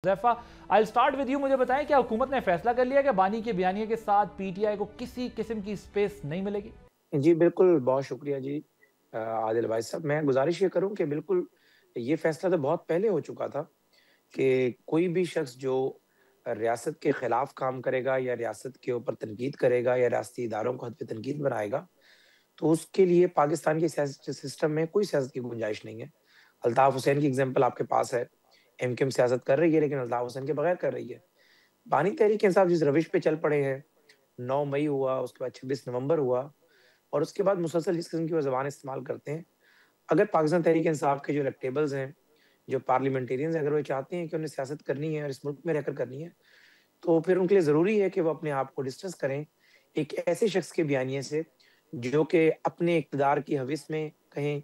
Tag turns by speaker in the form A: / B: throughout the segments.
A: ज़ैफ़ा, I'll start with you। मुझे बताएं क्या हुकूमत ने फैसला कर लिया कि बानी के बयानिए के साथ पीटीआई को किसी किस्म की स्पेस नहीं मिलेगी?
B: जी, बिल्कुल, बहुत शुक्रिया जी आदिल भाई साहब। मैं गुज़ारिश ये करूँ कि बिल्कुल ये फ़ैसला तो बहुत पहले हो चुका था कि कोई भी शख़्स जो रियासत के ख़िलाफ़ काम करेगा या रियासत के ऊपर तनकीद करेगा या रियासती इदारों को हद तनकीद बनाएगा, तो उसके लिए पाकिस्तान के सियासी सिस्टम में कोई सियासत की गुंजाइश नहीं है। अल्ताफ़ हुसैन की एग्ज़ाम्पल आपके पास है। एमक्यूएम सियासत कर रही है, लेकिन अल्ताफ़ हुसैन के बगैर कर रही है। बानी तहरीक-ए-इंसाफ जिस रविश पे चल पड़े हैं, 9 मई हुआ, उसके बाद 26 नवंबर हुआ और उसके बाद मुसलसल जिस किस्म की वो ज़बान इस्तेमाल करते हैं, अगर पाकिस्तान तहरीक-ए-इंसाफ के जो इलेक्टेबल्स हैं, जो पार्लियामेंटेरियंस हैं, अगर वो चाहते हैं कि उन्हें सियासत करनी है और इस मुल्क में रहकर करनी है, तो फिर उनके लिए ज़रूरी है कि वो अपने आप को डिस्टेंस करें एक ऐसे शख्स के बयानिए से, जो कि अपने इक़्तिदार की हविस में कहें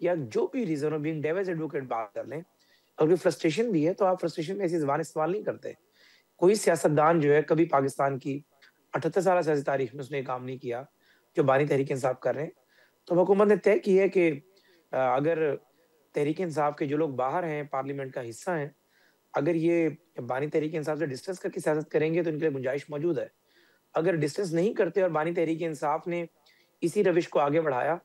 B: या जो भी रीज़न हो, बीइंग डेविल्स एडवोकेट बात कर लें। अगर कोई फ्रस्ट्रेशन भी है, तो आप फ्रस्ट्रेशन में ऐसी ज़बान इस्तेमाल नहीं करते। कोई सियासतदान जो है, कभी पाकिस्तान की 78 साल सियासी तारीख में उसने ये काम नहीं किया, जो बानी तहरीक-ए-इंसाफ कर रहे हैं। तो हुकूमत ने तय की है कि अगर तहरीक-ए-इंसाफ के जो लोग बाहर हैं, पार्लियामेंट का हिस्सा हैं, अगर ये बानी तहरीक-ए-इंसाफ से डिस्टेंस करके सियासत करेंगे, तो इनके लिए गुंजाइश मौजूद है। अगर डिस्टेंस नहीं करते और बानी तहरीक-ए-इंसाफ ने इसी रविश को आगे बढ़ाया,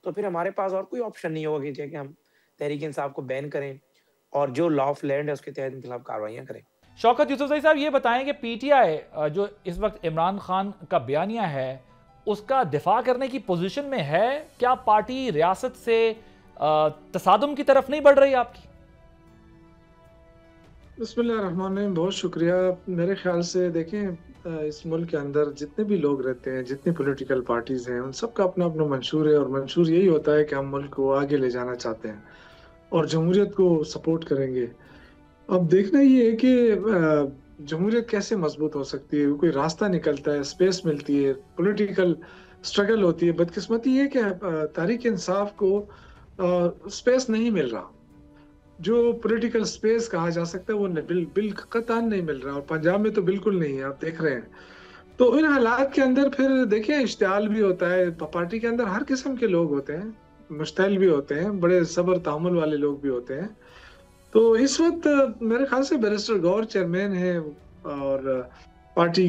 B: तो फिर हमारे पास और कोई ऑप्शन नहीं होगा कि हम तहरीक-ए-इंसाफ को बैन करें और जो लॉ ऑफ लैंड है, उसके तहत इनके खिलाफ कार्रवाइयाँ करें।
A: शौकत यूसुफज़ई साहब, ये बताएं कि पीटीआई जो इस वक्त इमरान खान का बयानिया है, उसका दिफा करने की पोजीशन में है? क्या पार्टी रियासत से तसादुम की तरफ नहीं बढ़ रही आपकी?
C: बिस्मिल्लाहिर्रहमानिर्रहीम, बहुत शुक्रिया। मेरे ख्याल से देखें, इस मुल्क के अंदर जितने भी लोग रहते हैं, जितनी पॉलिटिकल पार्टीज़ हैं, उन सबका अपना-अपना मंशूर है और मंशूर यही होता है कि हम मुल्क को आगे ले जाना चाहते हैं और जमहूरियत को सपोर्ट करेंगे। अब देखना ये है कि जमहूरियत कैसे मजबूत हो सकती है, कोई रास्ता निकलता है, स्पेस मिलती है, पॉलिटिकल स्ट्रगल होती है। बदकिस्मती ये कि तहरीक इंसाफ को स्पेस नहीं मिल रहा। जो पॉलिटिकल स्पेस कहा जा सकता है, वो कतई नहीं मिल रहा और पंजाब में तो बिल्कुल नहीं है, आप देख रहे हैं। तो इन हालात के अंदर फिर देखिए, इश्तियाल भी होता है, पार्टी के अंदर हर किस्म के लोग होते हैं, मुश्तइल भी होते हैं, बड़े सब्र तहम्मुल वाले लोग भी होते हैं। तो इस वक्त मेरे ख्याल से बैरिस्टर गौहर चेयरमैन है और पार्टी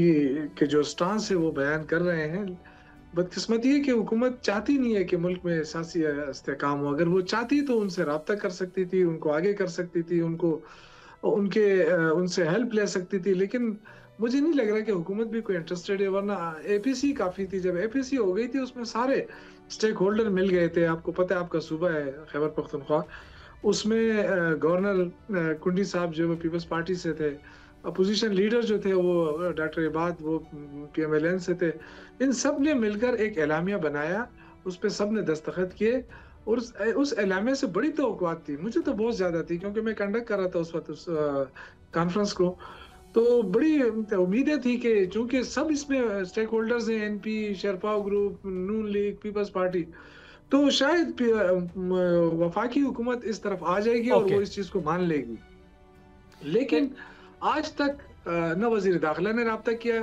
C: के जो स्टांस है वो बयान कर रहे हैं। बदकिस्मती है कि हुकूमत चाहती नहीं है कि मुल्क में सियासी इस्तेहकाम हो। अगर वो चाहती तो उनसे राब्ता कर सकती थी, उनको आगे कर सकती थी, उनसे हेल्प ले सकती थी, लेकिन मुझे नहीं लग रहा कि हुकूमत भी कोई इंटरेस्टेड है। वरना एपीसी काफ़ी थी, जब एपीसी हो गई थी उसमें सारे स्टेक होल्डर मिल गए थे। आपको पता है, आपका सूबा है खैबर पख्तूनख्वा, उसमें गवर्नर कुंडी साहब जो वो पीपल्स पार्टी से थे, अपोजिशन लीडर जो थे वो डॉक्टर इबाद वो पीएमएलएन से थे। इन सब ने मिलकर एक एलामिया बनाया, उस पे सब ने दस्तखत किए और उस एलामिया से बड़ी तवक्कुआत थी, मुझे तो बहुत ज़्यादा थी क्योंकि मैं कंडक्ट कर रहा था उस वक्त उस कॉन्फ्रेंस को। तो बड़ी उम्मीदें थी कि चूंकि सब इसमें स्टेक होल्डर्स हैं, एनपी, शेरपाव ग्रुप, नून लीग, पीपल्स पार्टी, तो शायद वफाकी हुकूमत इस तरफ आ जाएगी और वो इस चीज को मान लेगी। लेकिन आज तक न वजीर दाखिला ने राब्ता किया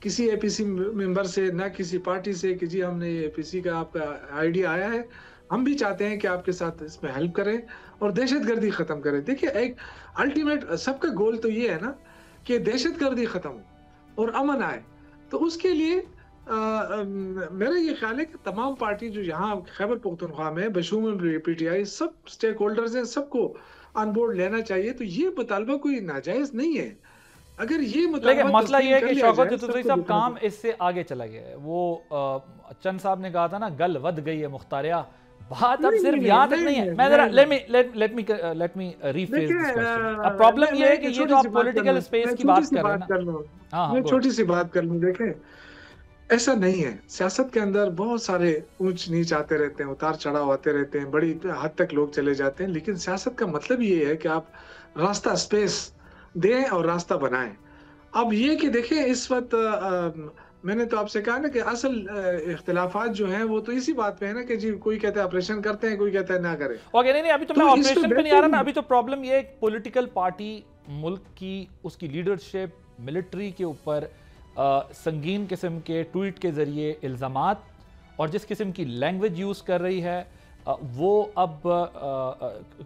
C: किसी एपीसी मेंबर से, ना किसी पार्टी से कि जी हमने ये एपीसी का आपका आइडिया आया है, हम भी चाहते हैं कि आपके साथ इसमें हेल्प करें और दहशतगर्दी खत्म करें। देखिए, एक अल्टीमेट सबका गोल तो ये है ना कि दहशतगर्दी खत्म हो और अमन आए। तो उसके लिए मेरा ये ख्याल है कि तमाम पार्टी जो यहाँ खैबर पख्तूनख्वा में बशूमल पीटीआई सब स्टेक होल्डर्स हैं, सबको ऑन बोर्ड लेना चाहिए। तो ये मुतालबा कोई नाजायज नहीं है। अगर ये
A: लेकिन मसला ये है कि शौकत यूसुफज़ई साहब काम इससे आगे चला गया है। वो चंद साहब ने कहा था ना, गल वध गई है मुख्तारिया, बात अब सिर्फ यहाँ तक नहीं है। मैं जरा let me rephrase this question. अब प्रॉब्लम ये है कि ये जो आप पॉलिटिकल स्पेस की बात कर रहे हैं ना,
C: मैं छोटी सी बात कर लूं। देखें, ऐसा नहीं है, सियासत के अंदर बहुत सारे ऊंच नीच आते रहते हैं, उतार चढ़ाव आते रहते हैं, बड़ी हद तक लोग चले जाते हैं, लेकिन सियासत का मतलब ये है कि आप रास्ता स्पेस दें और रास्ता बनाएं। अब ये कि देखें, इस वक्त मैंने तो आपसे कहा ना कि असल इख्तिलाफात जो हैं वो तो इसी बात पे है ना कि जी कोई कहता है ऑपरेशन करते हैं, कोई कहता है ना करें।
A: ओके, नहीं अभी तो मैं ऑपरेशन पे नहीं आ रहा ना। अभी तो प्रॉब्लम ये है, पॉलिटिकल पार्टी मुल्क की, उसकी लीडरशिप मिलिट्री के ऊपर संगीन किस्म के ट्वीट के जरिए इल्ज़ामात और जिस किस्म की लैंग्वेज यूज़ कर रही है, وہ اب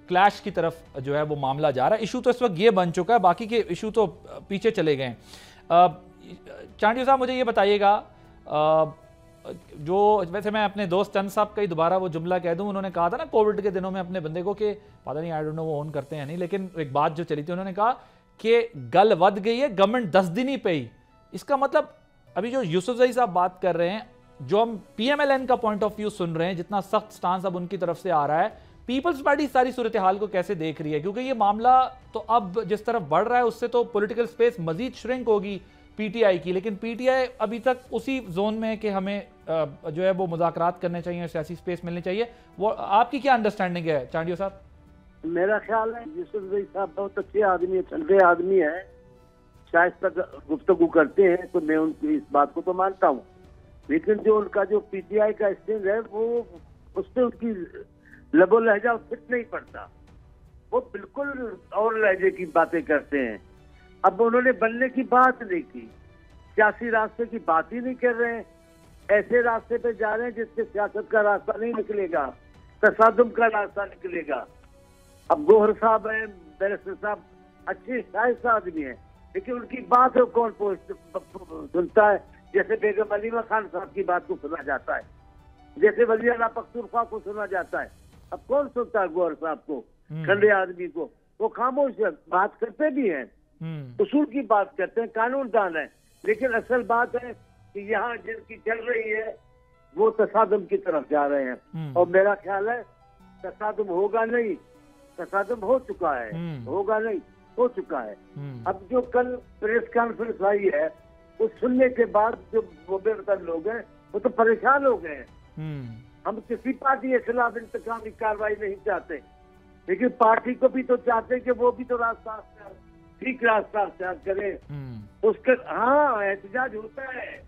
A: کلیش کی طرف جو ہے وہ معاملہ جا رہا ہے. ایشو تو اس وقت یہ بن چکا ہے, باقی کے ایشو تو پیچھے چلے گئے ہیں. چانڈیو صاحب مجھے یہ بتائیے گا, جو ویسے میں اپنے دوست چند صاحب کا ہی دوبارہ وہ جملہ کہہ دوں, انہوں نے کہا تھا نا کووڈ کے دنوں میں اپنے بندے کو کہ پتہ نہیں آئی ڈونٹ نو وہ اون کرتے ہیں نہیں, لیکن ایک بات جو چلی تھی انہوں نے کہا کہ گل ود گئی ہے, گورنمنٹ 10 دن ہی پہ ہی. اس کا مطلب ابھی جو یوسف زئی صاحب بات کر رہے ہیں, جو ہم پی ایم ایل این کا پوائنٹ آف ویو سن رہے ہیں, جتنا سخت سٹانس اب ان کی طرف سے آ رہا ہے, پیپلز پارٹی ساری صورتحال کو کیسے دیکھ رہی ہے؟ کیونکہ یہ معاملہ تو اب جس طرف بڑھ رہا ہے اس سے تو پولیٹیکل سپیس مزید شرنک ہوگی پی ٹی آئی کی, لیکن پی ٹی آئی ابھی تک اسی زون میں ہے کہ ہمیں جو ہے وہ مذاکرات کرنے چاہیے, سیاسی سپیس ملنی چاہیے. وہ آپ کی کیا انڈرسٹینڈنگ ہے چانڈیو صاحب؟
D: میرا خیال ہے یوسف زئی صاحب بہت اچھے آدمی ہے, ٹھنڈے آدمی ہے, شائستہ گفتگو کرتے ہیں, تو میں ان کی اس بات کو تو مانتا ہوں, لیکن جو ان کا جو پی ٹی آئی کا اسٹینڈ ہے وہ اس سے ان کی لب و لہجہ فٹ نہیں پڑتا, وہ بالکل اور لہجے کی باتیں کرتے ہیں. اب انہوں نے بننے کی بات نہیں کی, سیاسی راستے کی بات ہی نہیں کر رہے ہیں, ایسے راستے پہ جا رہے ہیں جس سے سیاست کا راستہ نہیں نکلے گا, تصادم کا راستہ نکلے گا. اب گوہر صاحب ہیں, بیرسٹر صاحب اچھے شائستہ آدمی ہیں, لیکن ان کی بات کون سنتا ہے؟ جیسے بیگم علیمہ خان صاحب کی بات کو سنا جاتا ہے, جیسے ولی اللہ پختونخوا کو سنا جاتا ہے. اب کون سنتا ہے گوہر صاحب کو, ٹھنڈے آدمی کو؟ وہ خاموش بات کرتے بھی ہیں, اصول کی بات کرتے ہیں, قانون دان ہے, لیکن اصل بات ہے کہ یہاں جن کی چل رہی ہے وہ تصادم کی طرف جا رہے ہیں. اور میرا خیال ہے تصادم ہوگا نہیں, تصادم ہو چکا ہے, ہوگا نہیں ہو چکا ہے. اب جو کل پریس کانفرنس آئی ہے وہ سننے کے بعد جو وہ بے وطن لوگ ہیں وہ تو پریشان ہو گئے ہیں. ہم کسی پارٹی کے خلاف انتقامی کارروائی نہیں چاہتے, لیکن پارٹی کو بھی تو چاہتے کہ وہ بھی تو راستہ ٹھیک راستہ اختیار کرے. اس کے ہاں احتجاج ہوتا ہے,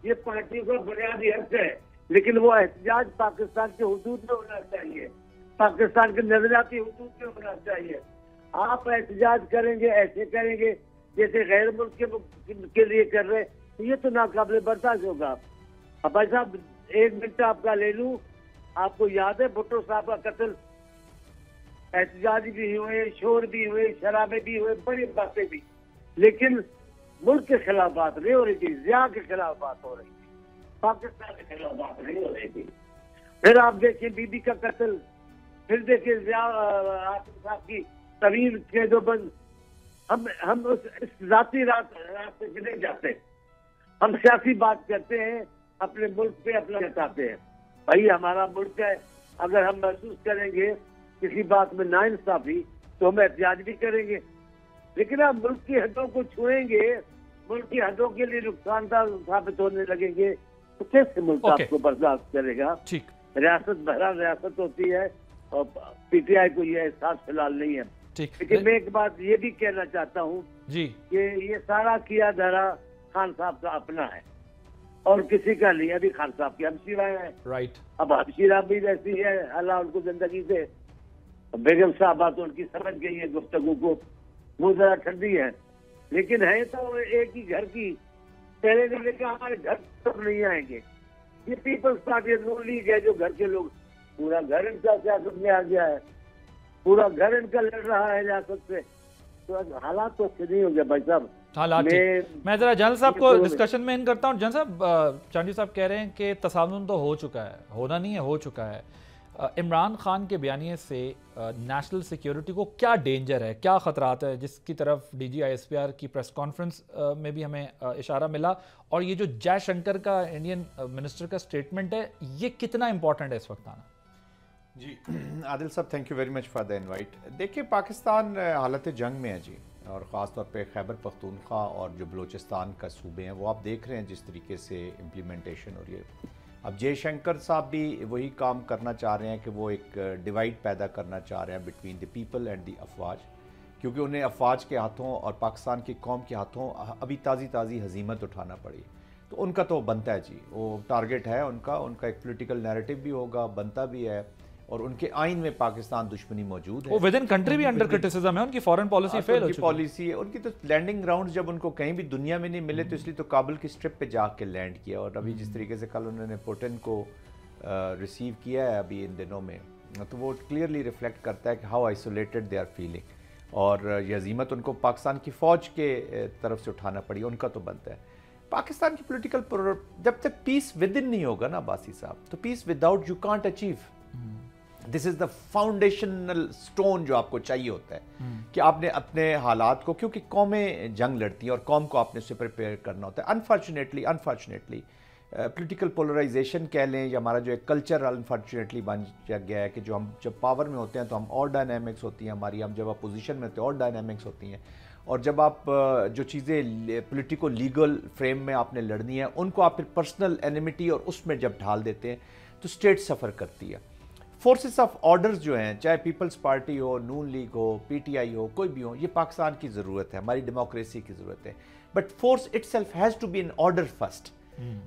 D: یہ پارٹی کا بنیادی حق ہے, لیکن وہ احتجاج پاکستان کے حدود میں ہونا چاہیے, پاکستان کے نظریاتی حدود میں ہونا چاہیے. آپ احتجاج کریں گے, ایسے کریں گے جیسے غیر ملک کے لیے کر رہے, یہ تو ناقابل برداشت ہوگا. اب بھائی صاحب 1 منٹ آپ کا لے لوں, آپ کو یاد ہے بھٹو صاحب کا قتل, احتجاج بھی ہوئے, شور بھی ہوئے, شرابے بھی ہوئے, بڑی باتیں بھی, لیکن ملک کے خلاف بات نہیں ہو رہی تھی, ضیاء کے خلاف بات ہو رہی تھی, پاکستان کے خلاف بات نہیں ہو رہی تھی. پھر آپ دیکھیں بی بی کا قتل, پھر دیکھیں ضیاء صاحب کی طویل قید و بند. ہم اس ذاتی راستے سے نہیں جاتے, ہم سیاسی بات کرتے ہیں, اپنے ملک پہ اپنا جتاتے ہیں. بھائی ہمارا ملک ہے, اگر ہم محسوس کریں گے کسی بات میں ناانصافی تو ہم احتجاج بھی کریں گے, لیکن آپ ملک کی حدوں کو چھوئیں گے, ملک کی حدوں کے لیے نقصان دہ ثابت ہونے لگیں گے, تو کیسے ملک آپ کو برداشت کرے گا؟ ریاست بہرحال ریاست ہوتی ہے, اور پی ٹی آئی کو یہ احساس فی الحال نہیں ہے. لیکن میں ایک بات یہ بھی کہنا چاہتا ہوں کہ یہ سارا کیا دھرا خان صاحب کا اپنا ہے اور کسی کا نہیں. ابھی خان صاحب کی ہمشیرہ ہیں, اب ہمشیرہ بھی ویسی ہے, اللہ ان کو زندگی سے. بیگم صاحبہ تو ان کی سمجھ گئی ہے گفتگو کو, وہ ذرا ٹھنڈی ہے, لیکن ہے تو ایک ہی گھر کی. پہلے نے کہا ہمارے گھر سب نہیں آئیں گے. یہ پیپلز پارٹی نون لیگ ہے, جو گھر کے لوگ, پورا گھر ان کا سیاست میں آ گیا ہے, پورا گھر ان کا لڑ رہا ہے ریاست سے, تو حالات تو اچھے نہیں ہو گیا بھائی صاحب.
A: میں ذرا جنرل صاحب کو ڈسکشن میں ان کرتا ہوں. جنرل صاحب, چانڈی صاحب کہہ رہے ہیں کہ تصادم تو ہو چکا ہے, ہونا نہیں ہے, ہو چکا ہے. عمران خان کے بیانیے سے نیشنل سیکیورٹی کو کیا ڈینجر ہے, کیا خطرات ہے, جس کی طرف D G I S P R کی پریس کانفرنس میں بھی ہمیں اشارہ ملا, اور یہ جو جے شنکر کا انڈین منسٹر کا سٹیٹمنٹ ہے, یہ کتنا امپورٹنٹ ہے اس وقت آنا؟
E: جی عادل صاحب, thank you very much for the invite. دیکھیں پاکستان حالت جنگ میں ہے جی, اور خاص طور پہ خیبر پختونخوا اور جو بلوچستان کا صوبے ہیں وہ آپ دیکھ رہے ہیں جس طریقے سے امپلیمنٹیشن ہو رہی ہے. اب جے شنکر صاحب بھی وہی کام کرنا چاہ رہے ہیں کہ وہ ایک ڈیوائڈ پیدا کرنا چاہ رہے ہیں between the people and the افواج, کیونکہ انہیں افواج کے ہاتھوں اور پاکستان کی قوم کے ہاتھوں ابھی تازی ہزیمت اٹھانا پڑی. تو ان کا تو بنتا ہے جی, وہ ٹارگٹ ہے ان کا ایک پولیٹیکل نیریٹو بھی ہوگا, بنتا بھی ہے, اور ان کے آئین میں پاکستان دشمنی موجود ہے.
A: وہ ود ان کنٹری بھی انڈر کرٹیسزم ہے, ان کی فورن پالیسی فیل ہو چکی ہے.
E: پالیسی ہے ان کی, تو لینڈنگ گراؤنڈز جب ان کو کہیں بھی دنیا میں نہیں ملے تو اس لیے تو کابل کی اسٹرپ پہ جا کے لینڈ کیا. اور ابھی جس طریقے سے کل انہوں نے پوٹن کو ریسیو کیا ہے ابھی ان دنوں میں, तो वो क्लियरली रिफ्लेक्ट करता है कि how isolated they are feeling, और ये अजीमत उनको पाकिस्तान की फ़ौज के तरफ से उठाना पड़ी, उनका तो बनता है। पाकिस्तान की पॉलिटिकल जब तक पीस विद इन नहीं होगा ना अब्बासी साहब, तो peace without you can't achieve. This is the foundational stone जो आपको चाहिए होता है कि आपने अपने हालात को, क्योंकि कौमें जंग लड़ती हैं और कौम को आपने उससे प्रिपेयर करना होता है। अनफॉर्चुनेटली पॉलिटिकल पोलराइजेशन कह लें, या हमारा जो एक कल्चर अनफॉर्चुनेटली बन गया है कि जो हम जब पावर में होते हैं तो हम और डायनामिक्स होती हैं हमारी, हम जब अपोजिशन में होते हैं और डायनामिक्स होती हैं, और जब आप जो चीज़ें पॉलिटिको लीगल फ्रेम में आपने लड़नी है उनको आप फिर पर्सनल एनिमिटी और उसमें जब ढाल देते हैं तो स्टेट सफ़र करती है। फोर्सेस ऑफ ऑर्डर्स जो हैं, चाहे पीपल्स पार्टी हो, नून लीग हो, पीटीआई हो, कोई भी हो, ये पाकिस्तान की ज़रूरत है, हमारी डेमोक्रेसी की ज़रूरत है। But force itself has to be in order first,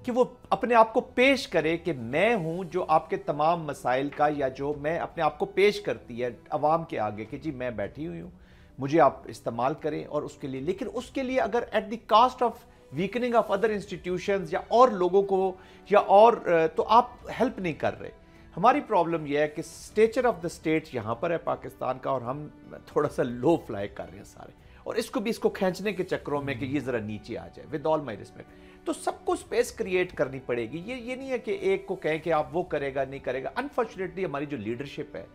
E: कि वो अपने आप को पेश करे कि मैं हूं जो आपके तमाम मसाइल का, या जो मैं अपने आप को पेश करती है अवाम के आगे कि जी मैं बैठी हुई हूँ, मुझे आप इस्तेमाल करें। और उसके लिए, लेकिन उसके लिए अगर at the cost of weakening of other institutions या और लोगों को, या और तो आप हेल्प नहीं कर रहे। हमारी प्रॉब्लम यह है कि स्टेचर ऑफ द स्टेट यहाँ पर है पाकिस्तान का, और हम थोड़ा सा लो फ्लाई कर रहे हैं सारे, और इसको खींचने के चक्करों में कि ये ज़रा नीचे आ जाए, विद ऑल माई रिस्पेक्ट। तो सबको स्पेस क्रिएट करनी पड़ेगी। ये नहीं है कि एक को कहें कि आप वो करेगा नहीं करेगा। अनफॉर्चुनेटली हमारी जो लीडरशिप है,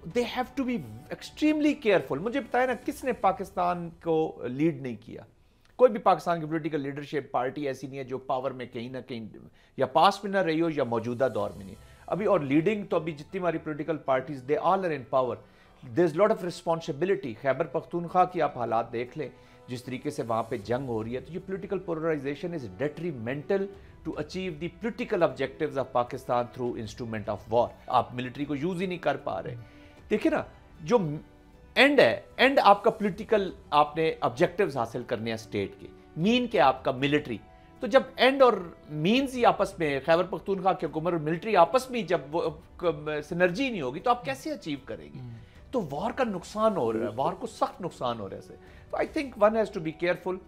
E: they have to be extremely careful. मुझे बताया ना, किसने पाकिस्तान को लीड नहीं किया? कोई भी पाकिस्तान की पॉलिटिकल लीडरशिप पार्टी ऐसी नहीं है जो पावर में कहीं ना कहीं या पास में ना रही हो या मौजूदा दौर में नहीं अभी। और लीडिंग तो अभी जितनी हमारी political parties, they all are in power, there is lot of responsibility. Khyber Pakhtunkhwa की आप हालात देख लें, जिस तरीके से वहाँ पे जंग हो रही है, तो ये political polarisation is detrimental to achieve the political objectives of Pakistan through instrument of war. आप मिलिट्री को यूज ही नहीं कर पा रहे। देखिए ना, जो एंड है, एंड आपका पॉलिटिकल, आपने ऑब्जेक्टिव्स हासिल करने हैं स्टेट के, मीन के आपका मिलिट्री। तो जब एंड और मीन्स ही आपस में, खैबर पख्तूनख्वा की हुकूमत और मिलिट्री आपस में जब वो सिनर्जी नहीं होगी तो आप कैसे अचीव करेंगे? तो वॉर का नुकसान हो रहा है, वॉर को सख्त नुकसान हो रहा है। तो I think one has to be careful.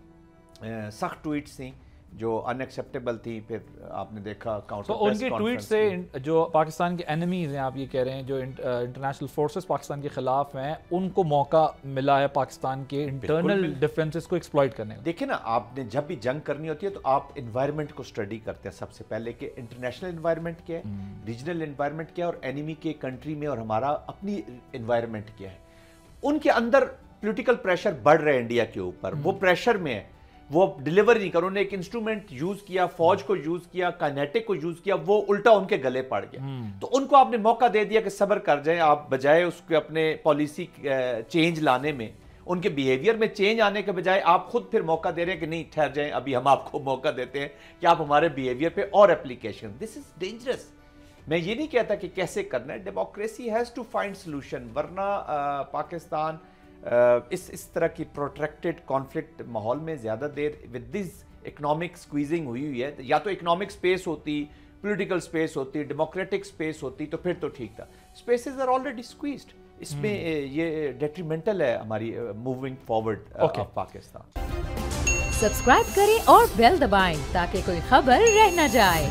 E: सख्त ट्वीट्स थी जो अनएक्सेप्टेबल थी, फिर आपने देखा काउंटर
A: तो उनकी ट्वीट से जो पाकिस्तान के एनिमीज़ हैं, आप ये कह रहे हैं, जो इंटरनेशनल फोर्सेस पाकिस्तान के खिलाफ हैं, उनको मौका मिला है पाकिस्तान के इंटरनल डिफरेंसेस को एक्सप्लॉइट करने का।
E: देखिए ना, आपने जब भी जंग करनी होती है तो आप इन्वायरमेंट को स्टडी करते हैं सबसे पहले कि इंटरनेशनल इन्वायरमेंट क्या है, रीजनल इन्वायरमेंट क्या है, और एनिमी के कंट्री में और हमारा अपनी इन्वायरमेंट क्या है। उनके अंदर पॉलिटिकल प्रेशर बढ़ रहा है इंडिया के ऊपर, वो प्रेशर में है, वो डिलीवर नहीं कर। उन्होंने एक इंस्ट्रूमेंट यूज किया, फौज को यूज किया, काइनेटिक को यूज किया, वो उल्टा उनके गले पड़ गया। तो उनको आपने मौका दे दिया कि सब्र कर जाएं, आप बजाय उसके अपने पॉलिसी चेंज लाने में, उनके बिहेवियर में चेंज आने के बजाय आप खुद फिर मौका दे रहे हैं कि नहीं ठहर जाएं, अभी हम आपको मौका देते हैं कि आप हमारे बिहेवियर पे और एप्लीकेशन। This is dangerous. मैं ये नहीं कहता कि कैसे करना है, democracy has to find solution, वरना पाकिस्तान इस तरह की प्रोट्रैक्टेड कॉन्फ्लिक्ट माहौल में ज़्यादा देर विद दिस इकोनॉमिक स्क्वीजिंग हुई है। या तो इकोनॉमिक स्पेस होती, पॉलिटिकल स्पेस होती, डेमोक्रेटिक स्पेस होती, तो फिर तो ठीक था। Spaces are already squeezed. इसमें ये डेट्रीमेंटल है हमारी moving forward of Pakistan.
F: Subscribe करें और बेल दबाएं ताकि कोई खबर रह न जाए।